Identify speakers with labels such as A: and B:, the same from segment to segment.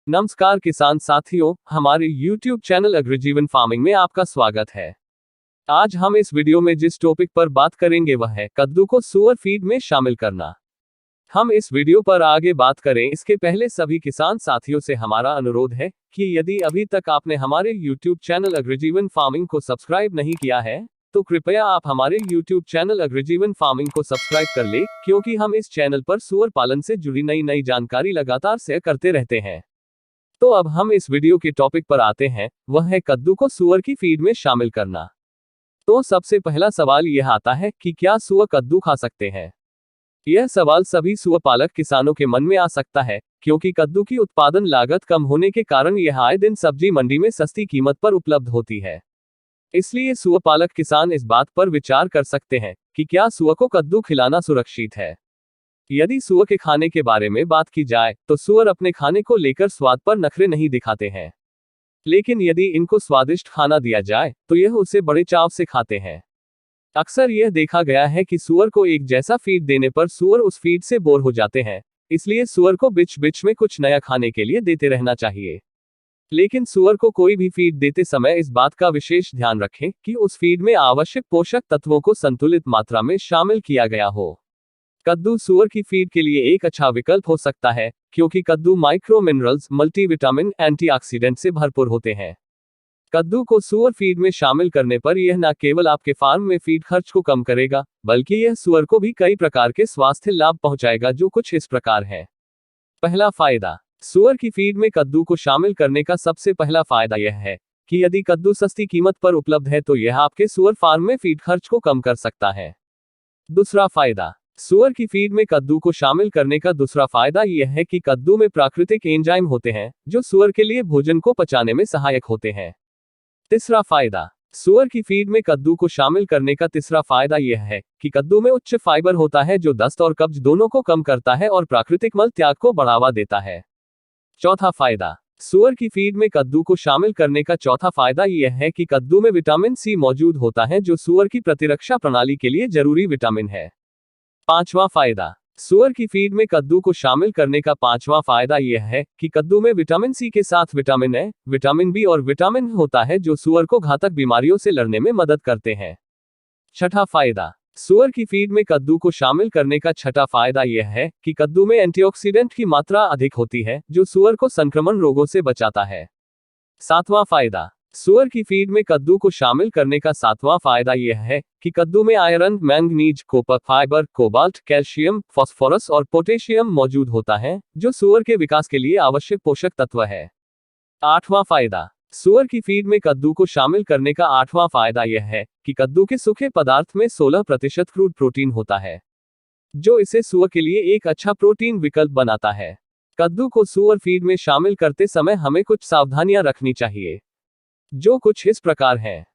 A: नमस्कार किसान साथियों, हमारे YouTube चैनल अग्रजीवन फार्मिंग में आपका स्वागत है। आज हम इस वीडियो में जिस टॉपिक पर बात करेंगे वह है कद्दू को सुअर फीड में शामिल करना। हम इस वीडियो पर आगे बात करें इसके पहले सभी किसान साथियों से हमारा अनुरोध है कि यदि अभी तक आपने हमारे YouTube चैनल अग्रजीवन फार्मिंग को सब्सक्राइब नहीं किया है तो कृपया आप हमारे YouTube चैनल अग्रजीवन फार्मिंग को सब्सक्राइब कर ले, क्योंकि हम इस चैनल पर सुअर पालन से जुड़ी नई जानकारी लगातार शेयर करते रहते हैं। तो अब हम इस वीडियो के टॉपिक पर आते हैं, वह है कद्दू को सुअर की फीड में शामिल करना। तो सबसे पहला सवाल यह आता है कि क्या सुअर कद्दू खा सकते हैं। यह सवाल सभी सुअर पालक किसानों के मन में आ सकता है, क्योंकि कद्दू की उत्पादन लागत कम होने के कारण यह आए दिन सब्जी मंडी में सस्ती कीमत पर उपलब्ध होती है। इसलिए सुअर पालक किसान इस बात पर विचार कर सकते हैं कि क्या सुअर को कद्दू खिलाना सुरक्षित है। यदि सुअर के खाने के बारे में बात की जाए तो सुअर अपने खाने को लेकर स्वाद पर नखरे नहीं दिखाते हैं, लेकिन यदि इनको स्वादिष्ट खाना दिया जाए तो यह उसे बड़े चाव से खाते हैं। अक्सर यह देखा गया है कि सुअर को एक जैसा फीड देने पर सुअर उस फीड से बोर हो जाते हैं, इसलिए सुअर को बीच बीच में कुछ नया खाने के लिए देते रहना चाहिए। लेकिन सुअर को कोई भी फीड देते समय इस बात का विशेष ध्यान रखें कि उस फीड में आवश्यक पोषक तत्वों को संतुलित मात्रा में शामिल किया गया हो। कद्दू सुअर की फीड के लिए एक अच्छा विकल्प हो सकता है, क्योंकि कद्दू माइक्रो मिनरल्स, मल्टीविटामिन, एंटीऑक्सीडेंट से भरपूर होते हैं। कद्दू को सुअर फीड में शामिल करने पर यह न केवल आपके फार्म में फीड खर्च को कम करेगा, बल्कि यह सुअर को भी कई प्रकार के स्वास्थ्य लाभ पहुंचाएगा, जो कुछ इस प्रकार है। पहला फायदा, सुअर की फीड में कद्दू को शामिल करने का सबसे पहला फायदा यह है कि यदि कद्दू सस्ती कीमत पर उपलब्ध है तो यह आपके सुअर फार्म में फीड खर्च को कम कर सकता है। दूसरा फायदा, सुअर की फीड में कद्दू को शामिल करने का दूसरा फायदा यह है कि कद्दू में प्राकृतिक एंजाइम होते हैं जो सुअर के लिए भोजन को पचाने में सहायक होते हैं। तीसरा फायदा, सुअर की फीड में कद्दू को शामिल करने का तीसरा फायदा यह है कि कद्दू में उच्च फाइबर होता है जो दस्त और कब्ज दोनों को कम करता है और प्राकृतिक मल त्याग को बढ़ावा देता है। चौथा फायदा, सुअर की फीड में कद्दू को शामिल करने का चौथा फायदा यह है कि कद्दू में विटामिन सी मौजूद होता है जो सुअर की प्रतिरक्षा प्रणाली के लिए जरूरी विटामिन है। पांचवा फायदा, सुअर की फीड में कद्दू को शामिल करने का पांचवा फायदा यह है कि कद्दू में विटामिन सी के साथ विटामिन ए, विटामिन बी और विटामिन होता है जो सुअर को घातक बीमारियों से लड़ने में मदद करते हैं। छठा फायदा, सुअर की फीड में कद्दू को शामिल करने का छठा फायदा यह है कि कद्दू में एंटीऑक्सीडेंट की मात्रा अधिक होती है जो सुअर को संक्रमण रोगों से बचाता है। सातवां फायदा, सुअर की फीड में कद्दू को शामिल करने का सातवां फायदा यह है कि कद्दू में iron, manganese, copper, fibre, cobalt, calcium, phosphorus और पोटेशियम मौजूद होता है जो सुअर के विकास के लिए आवश्यक पोषक तत्व है। आठवां फायदा, सुअर की फीड में कद्दू को शामिल करने का आठवां फायदा यह है कि कद्दू के सूखे पदार्थ में 16% क्रूड प्रोटीन होता है, जो इसे सुअर के लिए एक अच्छा प्रोटीन विकल्प बनाता है। कद्दू को सुअर फीड में शामिल करते समय हमें कुछ सावधानियां रखनी चाहिए, जो कुछ इस प्रकार हैं।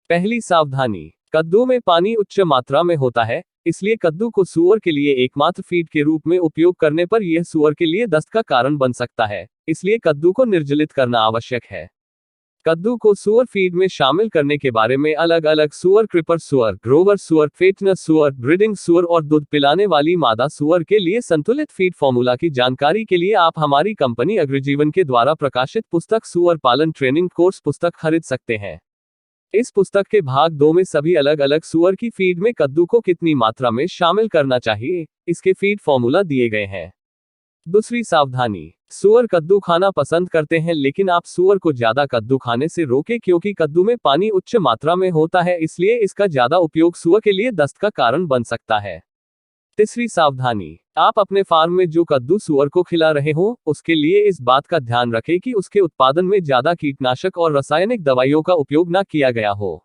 A: पहली सावधानी, कद्दू में पानी उच्च मात्रा में होता है, इसलिए कद्दू को सुअर के लिए एकमात्र फीड के रूप में उपयोग करने पर यह सुअर के लिए दस्त का कारण बन सकता है, इसलिए कद्दू को निर्जलित करना आवश्यक है। कद्दू को सुअर फीड में शामिल करने के बारे में अलग अलग सुअर, क्रीपर सुअर, ग्रोवर सुअर, फेटनर सुअर, ब्रीडिंग सुअर और दूध पिलाने वाली मादा सुअर के लिए संतुलित फीड फॉर्मूला की जानकारी के लिए आप हमारी कंपनी अग्रजीवन के द्वारा प्रकाशित पुस्तक सुअर पालन ट्रेनिंग कोर्स पुस्तक खरीद सकते हैं। इस पुस्तक के भाग 2 में सभी अलग अलग सुअर की फीड में कद्दू को कितनी मात्रा में शामिल करना चाहिए, इसके फीड फॉर्मूला दिए गए हैं। दूसरी सावधानी, सुअर कद्दू खाना पसंद करते हैं, लेकिन आप सुअर को ज्यादा कद्दू खाने से रोकें, क्योंकि कद्दू में पानी उच्च मात्रा में होता है, इसलिए इसका ज्यादा उपयोग सुअर के लिए दस्त का कारण बन सकता है। तीसरी सावधानी, आप अपने फार्म में जो कद्दू सुअर को खिला रहे हो उसके लिए इस बात का ध्यान रखें कि उसके उत्पादन में ज्यादा कीटनाशक और रासायनिक दवाइयों का उपयोग न किया गया हो।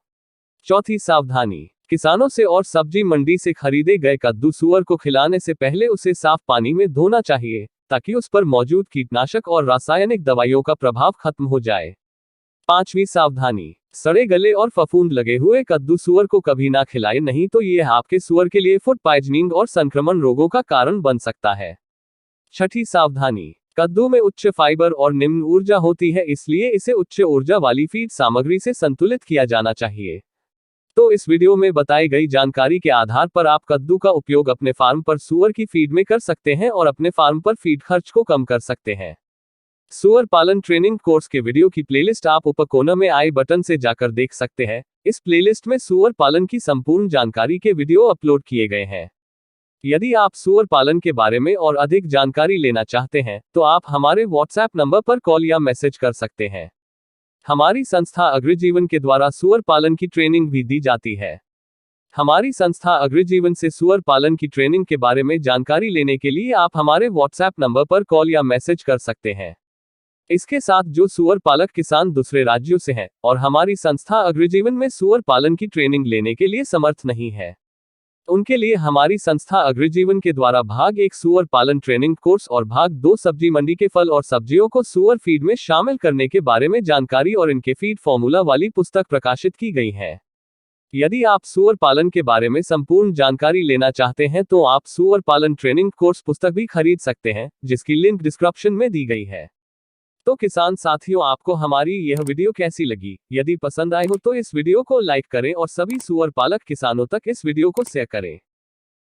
A: चौथी सावधानी, किसानों से और सब्जी मंडी से खरीदे गए कद्दू सुअर को खिलाने से पहले उसे साफ पानी में धोना चाहिए, ताकि उस पर मौजूद कीटनाशक और रासायनिक दवाइयों का प्रभाव खत्म हो जाए। पांचवी सावधानी, सड़े गले और फफूंद लगे हुए कद्दू सुअर को कभी ना खिलाएं, नहीं तो यह आपके सुअर के लिए फूड पॉइजनिंग और संक्रमण रोगों का कारण बन सकता है। छठी सावधानी, कद्दू में उच्च फाइबर और निम्न ऊर्जा होती है, इसलिए इसे उच्च ऊर्जा वाली फीड सामग्री से संतुलित किया जाना चाहिए। तो इस वीडियो में बताई गई जानकारी के आधार पर आप कद्दू का उपयोग अपने फार्म पर सुअर की फीड में कर सकते हैं और अपने फार्म पर फीड खर्च को कम कर सकते हैं। सुअर पालन ट्रेनिंग कोर्स के वीडियो की प्लेलिस्ट आप ऊपर कोने में आई बटन से जाकर देख सकते हैं। इस प्लेलिस्ट में सुअर पालन की संपूर्ण जानकारी के वीडियो अपलोड किए गए हैं। यदि आप सुअर पालन के बारे में और अधिक जानकारी लेना चाहते हैं तो आप हमारे व्हाट्सएप नंबर पर कॉल या मैसेज कर सकते हैं। हमारी संस्था अग्रजीवन के द्वारा सुअर पालन की ट्रेनिंग भी दी जाती है। हमारी संस्था अग्रजीवन से सुअर पालन की ट्रेनिंग के बारे में जानकारी लेने के लिए आप हमारे व्हाट्सएप नंबर पर कॉल या मैसेज कर सकते हैं। इसके साथ जो सुअर पालक किसान दूसरे राज्यों से हैं और हमारी संस्था अग्रजीवन में सुअर पालन की ट्रेनिंग लेने के लिए समर्थ नहीं है, उनके लिए हमारी संस्था अग्रजीवन के द्वारा भाग 1 सुअर पालन ट्रेनिंग कोर्स और भाग 2 सब्जी मंडी के फल और सब्जियों को सुअर फीड में शामिल करने के बारे में जानकारी और इनके फीड फॉर्मूला वाली पुस्तक प्रकाशित की गई है। यदि आप सुअर पालन के बारे में संपूर्ण जानकारी लेना चाहते हैं तो आप सुअर पालन ट्रेनिंग कोर्स पुस्तक भी खरीद सकते हैं, जिसकी लिंक डिस्क्रिप्शन में दी गई है। तो किसान साथियों, आपको हमारी यह वीडियो कैसी लगी? यदि पसंद आए हो तो इस वीडियो को लाइक करें और सभी सुअर पालक किसानों तक इस वीडियो को शेयर करें।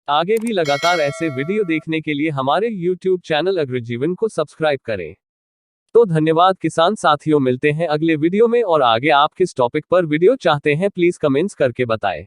A: आगे भी लगातार ऐसे वीडियो देखने के लिए हमारे YouTube चैनल अग्रजीवन को सब्सक्राइब करें। तो धन्यवाद किसान साथियों, मिलते हैं अगले वीडियो में। और आगे आप किस टॉपिक पर वीडियो चाहते हैं प्लीज कमेंट्स करके बताएं।